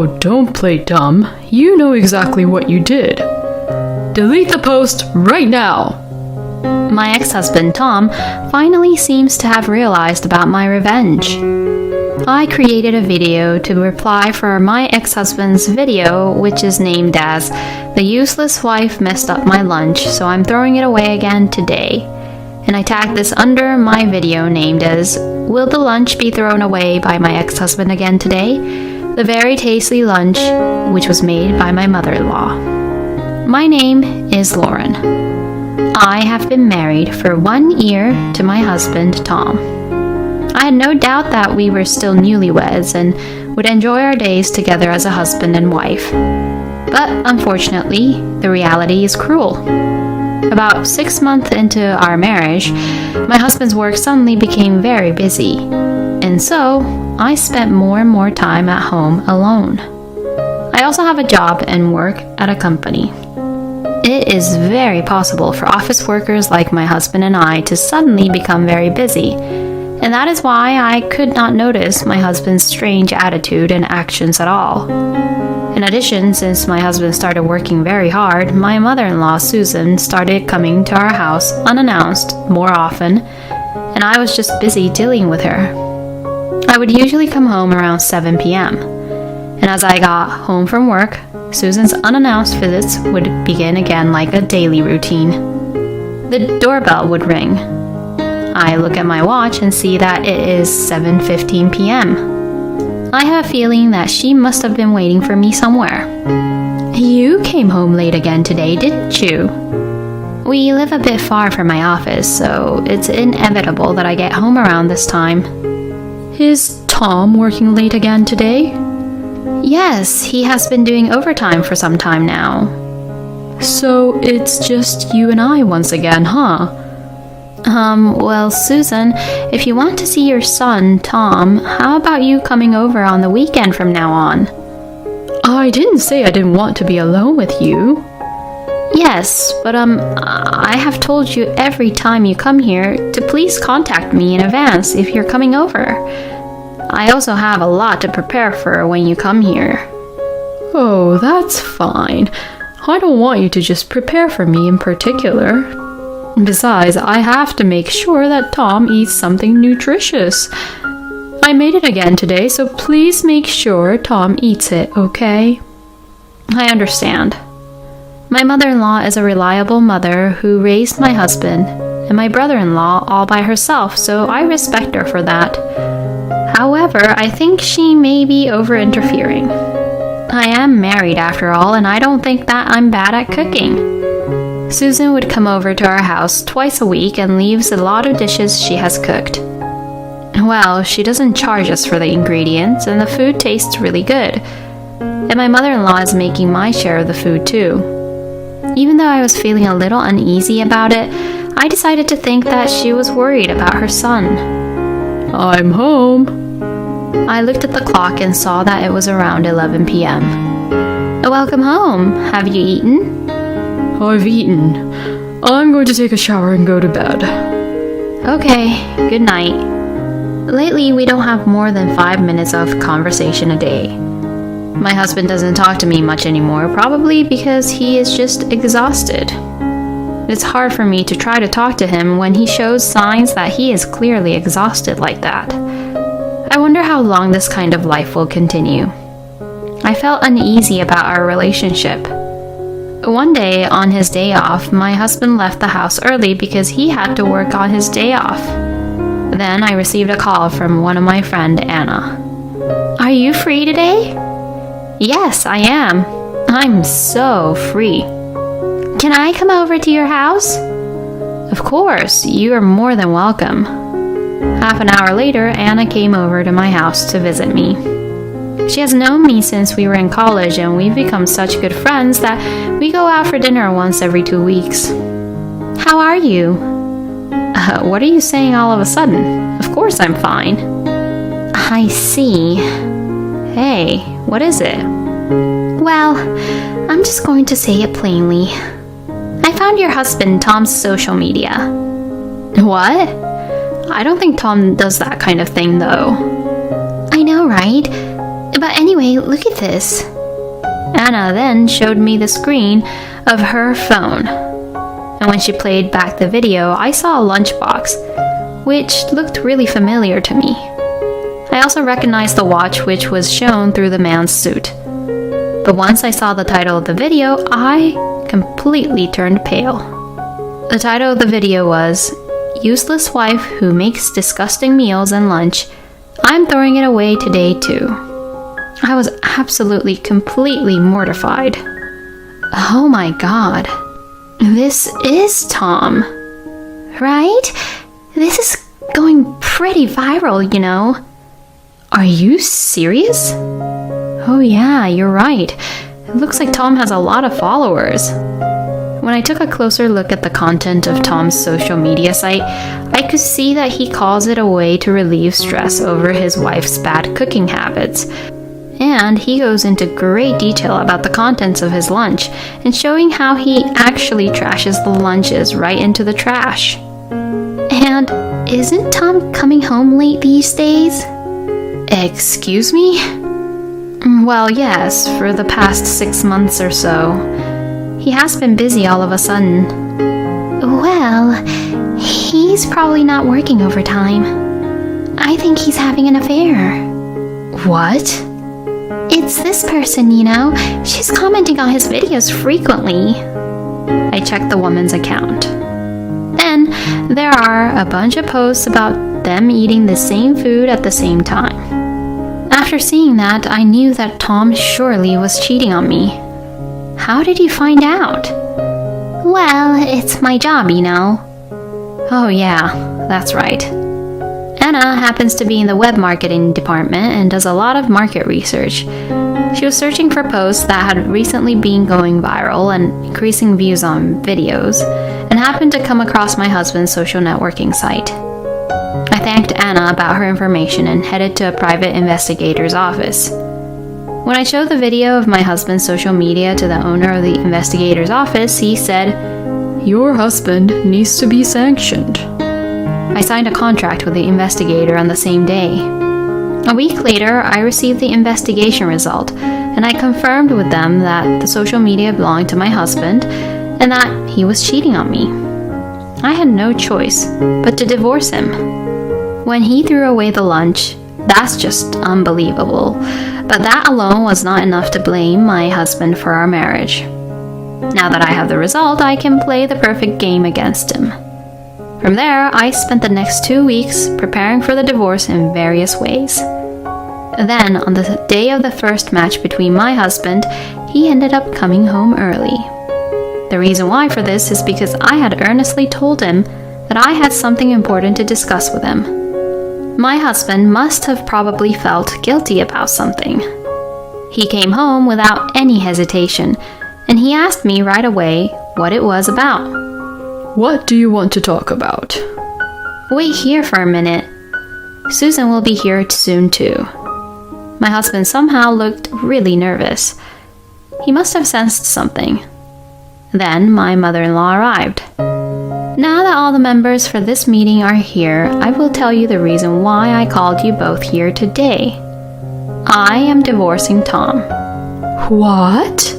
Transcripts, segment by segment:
Oh, don't play dumb. You know exactly what you did. Delete the post right now. My ex-husband, Tom, finally seems to have realized about my revenge. I created a video to reply for my ex-husband's video, which is named as "The Useless Wife Messed Up My Lunch, so I'm throwing it away again today." And I tagged this under my video named as "Will the lunch be thrown away by my ex-husband again today? The very tasty lunch which was made by my mother-in-law." My name is Lauren. I have been married for 1 year to my husband, Tom. I had no doubt that we were still newlyweds and would enjoy our days together as a husband and wife. But unfortunately, the reality is cruel. About 6 months into our marriage, my husband's work suddenly became very busy, and so I spent more and more time at home alone. I also have a job and work at a company. It is very possible for office workers like my husband and I to suddenly become very busy, and that is why I could not notice my husband's strange attitude and actions at all. In addition, since my husband started working very hard, my mother-in-law, Susan, started coming to our house unannounced more often, and I was just busy dealing with her. I would usually come home around 7 p.m., and as I got home from work, Susan's unannounced visits would begin again like a daily routine. The doorbell would ring. I look at my watch and see that it is 7:15 p.m. I have a feeling that she must have been waiting for me somewhere. "You came home late again today, didn't you?" We live a bit far from my office, so it's inevitable that I get home around this time. Is Tom working late again today? Yes, he has been doing overtime for some time now. So it's just you and I once again, huh? Well, Susan, if you want to see your son, Tom, how about you coming over on the weekend from now on? I didn't say I didn't want to be alone with you. Yes, but I have told you every time you come here to please contact me in advance if you're coming over. I also have a lot to prepare for when you come here. Oh, that's fine. I don't want you to just prepare for me in particular. Besides, I have to make sure that Tom eats something nutritious. I made it again today, so please make sure Tom eats it, okay? I understand. My mother-in-law is a reliable mother who raised my husband and my brother-in-law all by herself, so I respect her for that. However, I think she may be over-interfering. I am married after all, and I don't think that I'm bad at cooking. Susan would come over to our house twice a week and leaves a lot of dishes she has cooked. Well, she doesn't charge us for the ingredients, and the food tastes really good. And my mother-in-law is making my share of the food too. Even though I was feeling a little uneasy about it, I decided to think that she was worried about her son. I'm home. I looked at the clock and saw that it was around 11 p.m. Welcome home. Have you eaten? I've eaten. I'm going to take a shower and go to bed. Okay, good night. Lately, we don't have more than 5 minutes of conversation a day. My husband doesn't talk to me much anymore, probably because he is just exhausted. It's hard for me to try to talk to him when he shows signs that he is clearly exhausted like that. I wonder how long this kind of life will continue. I felt uneasy about our relationship. One day, on his day off, my husband left the house early because he had to work on his day off. Then I received a call from one of my friends, Anna. "Are you free today?" "Yes, I am. I'm so free." "Can I come over to your house?" "Of course, you are more than welcome." Half an hour later, Anna came over to my house to visit me. She has known me since we were in college, and we've become such good friends that we go out for dinner once every 2 weeks. "How are you?" What are you saying all of a sudden? Of course I'm fine." "I see. Hey, what is it?" "Well, I'm just going to say it plainly. I found your husband Tom's social media." "What?" "I don't think Tom does that kind of thing, though." "I know, right? But anyway, look at this. Anna then showed me the screen of her phone. And when she played back the video, I saw a lunchbox, which looked really familiar to me. I also recognized the watch, which was shown through the man's suit. But once I saw the title of the video, I completely turned pale. The title of the video was, "Useless Wife Who Makes Disgusting Meals and Lunch. I'm Throwing It Away Today Too." I was absolutely, completely mortified. Oh my god. This is Tom. Right? This is going pretty viral, you know. Are you serious? Oh yeah, you're right. It looks like Tom has a lot of followers. When I took a closer look at the content of Tom's social media site, I could see that he calls it a way to relieve stress over his wife's bad cooking habits. And he goes into great detail about the contents of his lunch and showing how he actually trashes the lunches right into the trash. And isn't Tom coming home late these days? Excuse me? Well, yes, for the past 6 months or so. He has been busy all of a sudden. Well, he's probably not working overtime. I think he's having an affair. What? It's this person, you know. She's commenting on his videos frequently. I checked the woman's account. Then, there are a bunch of posts about them eating the same food at the same time. After seeing that, I knew that Tom surely was cheating on me. How did you find out? Well, it's my job, you know. Oh yeah, that's right. Anna happens to be in the web marketing department and does a lot of market research. She was searching for posts that had recently been going viral and increasing views on videos, and happened to come across my husband's social networking site. I thanked Anna about her information and headed to a private investigator's office. When I showed the video of my husband's social media to the owner of the investigator's office, he said, "Your husband needs to be sanctioned." I signed a contract with the investigator on the same day. A week later, I received the investigation result, and I confirmed with them that the social media belonged to my husband and that he was cheating on me. I had no choice but to divorce him. When he threw away the lunch, that's just unbelievable. But that alone was not enough to blame my husband for our marriage. Now that I have the result, I can play the perfect game against him. From there, I spent the next 2 weeks preparing for the divorce in various ways. Then, on the day of the first match between my husband, he ended up coming home early. The reason why for this is because I had earnestly told him that I had something important to discuss with him. My husband must have probably felt guilty about something. He came home without any hesitation, and he asked me right away what it was about. What do you want to talk about? Wait here for a minute. Susan will be here soon too. My husband somehow looked really nervous. He must have sensed something. Then my mother-in-law arrived. Now that all the members for this meeting are here, I will tell you the reason why I called you both here today. I am divorcing Tom. What?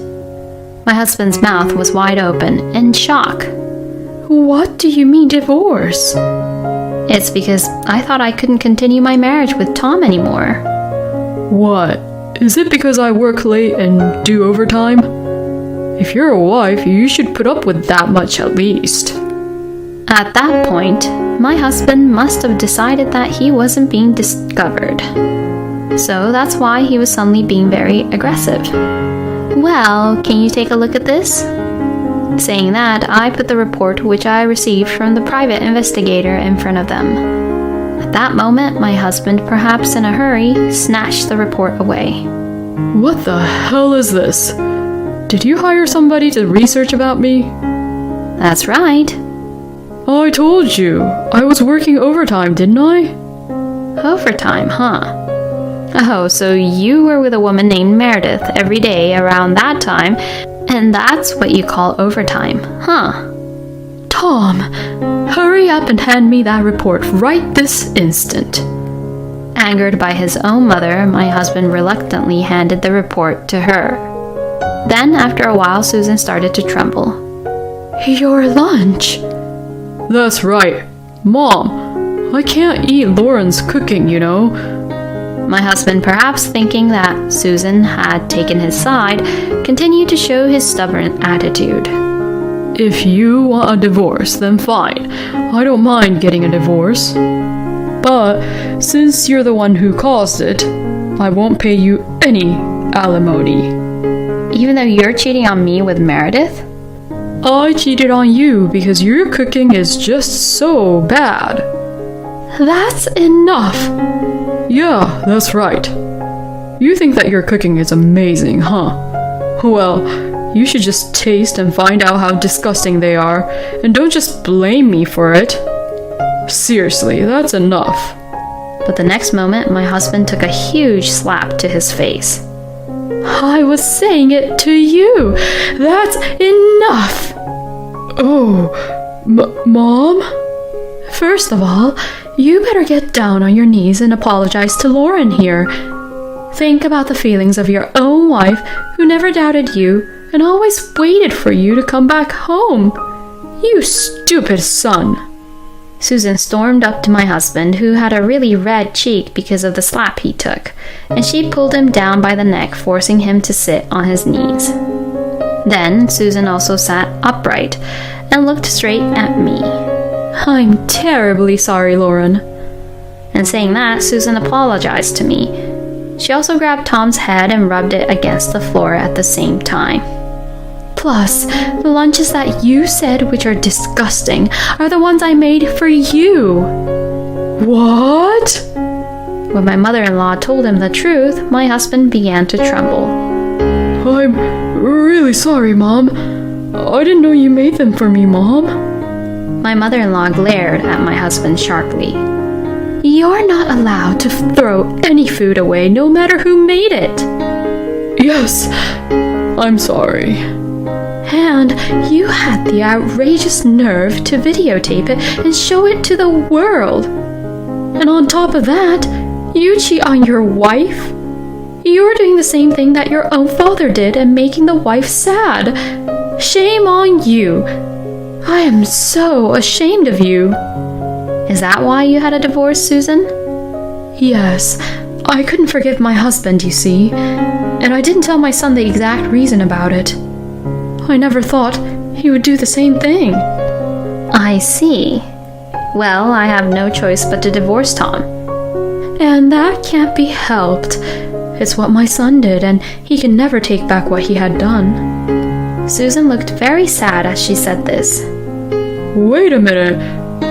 My husband's mouth was wide open in shock. What do you mean divorce? It's because I thought I couldn't continue my marriage with Tom anymore. What? Is it because I work late and do overtime? If you're a wife, you should put up with that much at least. At that point, my husband must have decided that he wasn't being discovered. So that's why he was suddenly being very aggressive. Well, can you take a look at this? Saying that, I put the report which I received from the private investigator in front of them. At that moment, my husband, perhaps in a hurry, snatched the report away. What the hell is this? Did you hire somebody to research about me? That's right. I told you. I was working overtime, didn't I? Overtime, huh? Oh, so you were with a woman named Meredith every day around that time, and that's what you call overtime, huh? Tom, hurry up and hand me that report right this instant. Angered by his own mother, my husband reluctantly handed the report to her. Then, after a while, Susan started to tremble. Your lunch? That's right. Mom, I can't eat Lauren's cooking, you know. My husband, perhaps thinking that Susan had taken his side, continued to show his stubborn attitude. If you want a divorce, then fine. I don't mind getting a divorce. But since you're the one who caused it, I won't pay you any alimony. Even though you're cheating on me with Meredith? I cheated on you because your cooking is just so bad. That's enough. Yeah, that's right. You think that your cooking is amazing, huh? Well, you should just taste and find out how disgusting they are, and don't just blame me for it. Seriously, that's enough. But the next moment, my husband took a huge slap to his face. I was saying it to you. That's enough. Oh, Mom? First of all, you better get down on your knees and apologize to Lauren here. Think about the feelings of your own wife who never doubted you and always waited for you to come back home. You stupid son. Susan stormed up to my husband, who had a really red cheek because of the slap he took, and she pulled him down by the neck, forcing him to sit on his knees. Then Susan also sat upright and looked straight at me. I'm terribly sorry, Lauren. And saying that, Susan apologized to me. She also grabbed Tom's head and rubbed it against the floor at the same time. Plus, the lunches that you said, which are disgusting, are the ones I made for you. What? When my mother-in-law told him the truth, my husband began to tremble. I'm really sorry, Mom. I didn't know you made them for me, Mom. My mother-in-law glared at my husband sharply. You're not allowed to throw any food away, no matter who made it. Yes, I'm sorry. And you had the outrageous nerve to videotape it and show it to the world. And on top of that, you cheat on your wife. You're doing the same thing that your own father did and making the wife sad. Shame on you. I am so ashamed of you. Is that why you had a divorce, Susan? Yes. I couldn't forgive my husband, you see. And I didn't tell my son the exact reason about it. I never thought he would do the same thing. I see. Well, I have no choice but to divorce Tom. And that can't be helped. It's what my son did, and he can never take back what he had done. Susan looked very sad as she said this. Wait a minute.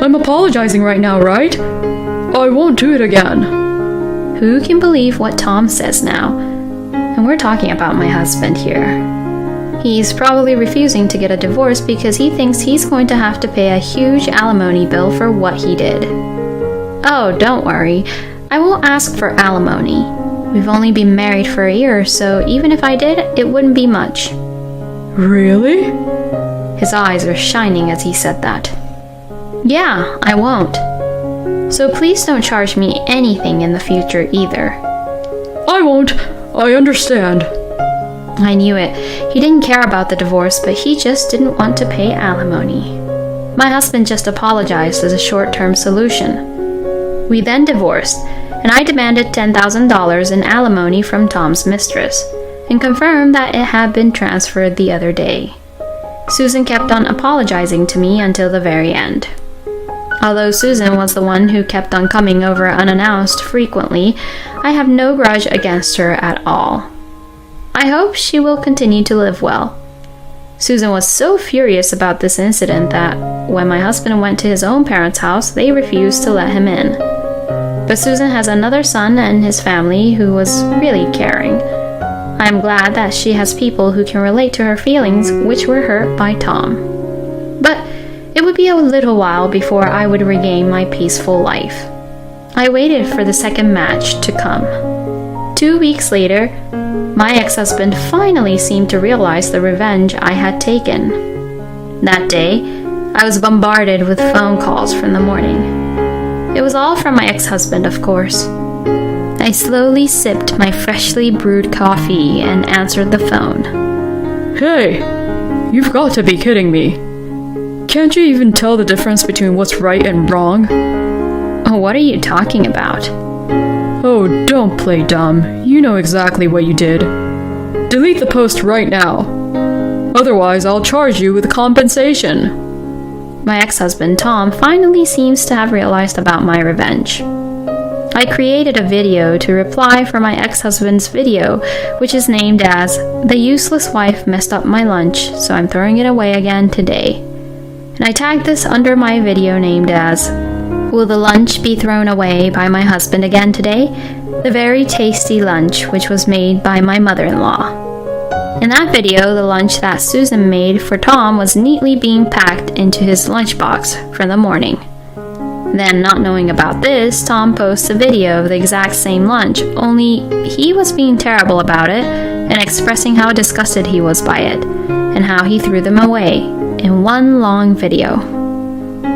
I'm apologizing right now, right? I won't do it again. Who can believe what Tom says now? And we're talking about my husband here. He's probably refusing to get a divorce because he thinks he's going to have to pay a huge alimony bill for what he did. Oh, don't worry. I won't ask for alimony. We've only been married for a year, so even if I did, it wouldn't be much. Really? His eyes are shining as he said that. Yeah, I won't. So please don't charge me anything in the future either. I won't. I understand. I knew it. He didn't care about the divorce, but he just didn't want to pay alimony. My husband just apologized as a short-term solution. We then divorced, and I demanded $10,000 in alimony from Tom's mistress, and confirmed that it had been transferred the other day. Susan kept on apologizing to me until the very end. Although Susan was the one who kept on coming over unannounced frequently, I have no grudge against her at all. I hope she will continue to live well. Susan was so furious about this incident that when my husband went to his own parents' house, they refused to let him in. But Susan has another son and his family who was really caring. I am glad that she has people who can relate to her feelings, which were hurt by Tom. But it would be a little while before I would regain my peaceful life. I waited for the second match to come. 2 weeks later, my ex-husband finally seemed to realize the revenge I had taken. That day, I was bombarded with phone calls from the morning. It was all from my ex-husband, of course. I slowly sipped my freshly brewed coffee and answered the phone. Hey, you've got to be kidding me. Can't you even tell the difference between what's right and wrong? Oh, what are you talking about? Oh, don't play dumb. You know exactly what you did. Delete the post right now. Otherwise, I'll charge you with compensation. My ex-husband, Tom, finally seems to have realized about my revenge. I created a video to reply for my ex-husband's video, which is named as "The Useless Wife Messed Up My Lunch, so I'm throwing it away again today." And I tagged this under my video named as "Will the lunch be thrown away by my husband again today? The very tasty lunch which was made by my mother-in-law." In that video, the lunch that Susan made for Tom was neatly being packed into his lunchbox for the morning. Then, not knowing about this, Tom posts a video of the exact same lunch, only he was being terrible about it and expressing how disgusted he was by it, and how he threw them away, in one long video.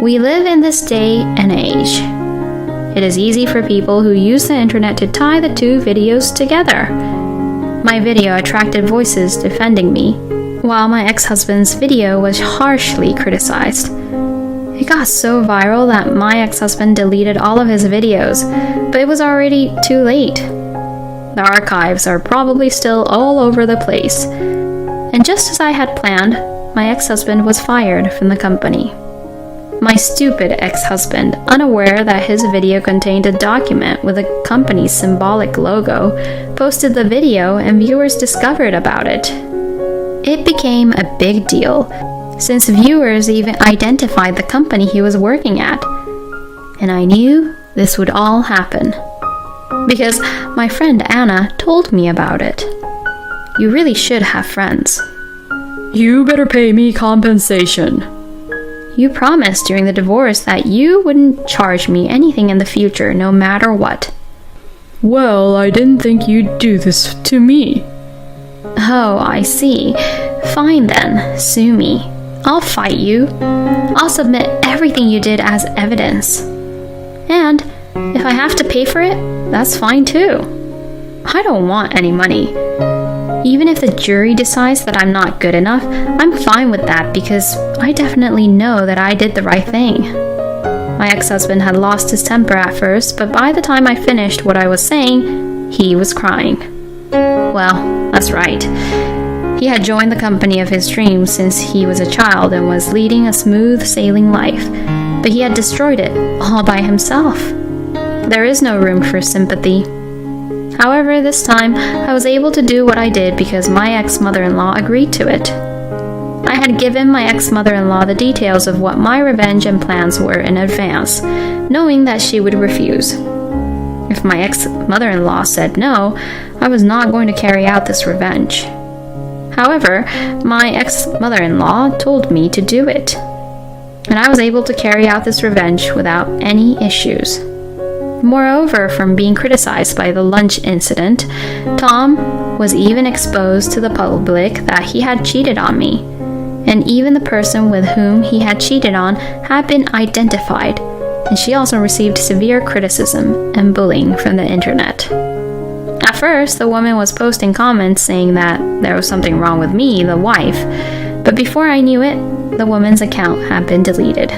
We live in this day and age. It is easy for people who use the internet to tie the two videos together. My video attracted voices defending me, while my ex-husband's video was harshly criticized. It got so viral that my ex-husband deleted all of his videos, but it was already too late. The archives are probably still all over the place. And just as I had planned, my ex-husband was fired from the company. My stupid ex-husband, unaware that his video contained a document with the company's symbolic logo, posted the video and viewers discovered about it. It became a big deal, since viewers even identified the company he was working at. And I knew this would all happen, because my friend Anna told me about it. You really should have friends. You better pay me compensation. You promised during the divorce that you wouldn't charge me anything in the future, no matter what. Well, I didn't think you'd do this to me. Oh, I see. Fine then, sue me. I'll fight you. I'll submit everything you did as evidence. And if I have to pay for it, that's fine too. I don't want any money. Even if the jury decides that I'm not good enough, I'm fine with that because I definitely know that I did the right thing. My ex-husband had lost his temper at first, but by the time I finished what I was saying, he was crying. Well, that's right. He had joined the company of his dreams since he was a child and was leading a smooth sailing life, but he had destroyed it all by himself. There is no room for sympathy. However, this time, I was able to do what I did because my ex-mother-in-law agreed to it. I had given my ex-mother-in-law the details of what my revenge and plans were in advance, knowing that she would refuse. If my ex-mother-in-law said no, I was not going to carry out this revenge. However, my ex-mother-in-law told me to do it, and I was able to carry out this revenge without any issues. Moreover, from being criticized by the lunch incident, Tom was even exposed to the public that he had cheated on me, and even the person with whom he had cheated on had been identified, and she also received severe criticism and bullying from the internet. At first, the woman was posting comments saying that there was something wrong with me, the wife, but before I knew it, the woman's account had been deleted.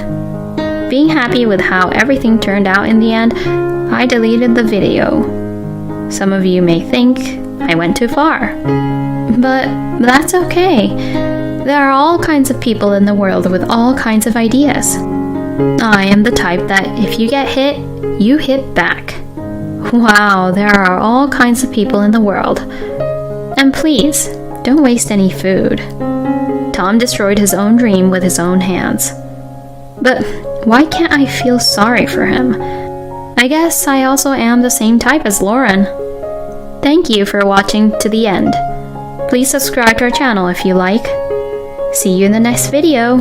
Being happy with how everything turned out in the end, I deleted the video. Some of you may think I went too far, but that's okay. There are all kinds of people in the world with all kinds of ideas. I am the type that if you get hit, you hit back. Wow, there are all kinds of people in the world. And please, don't waste any food. Tom destroyed his own dream with his own hands. But why can't I feel sorry for him? I guess I also am the same type as Lauren. Thank you for watching to the end. Please subscribe to our channel if you like. See you in the next video.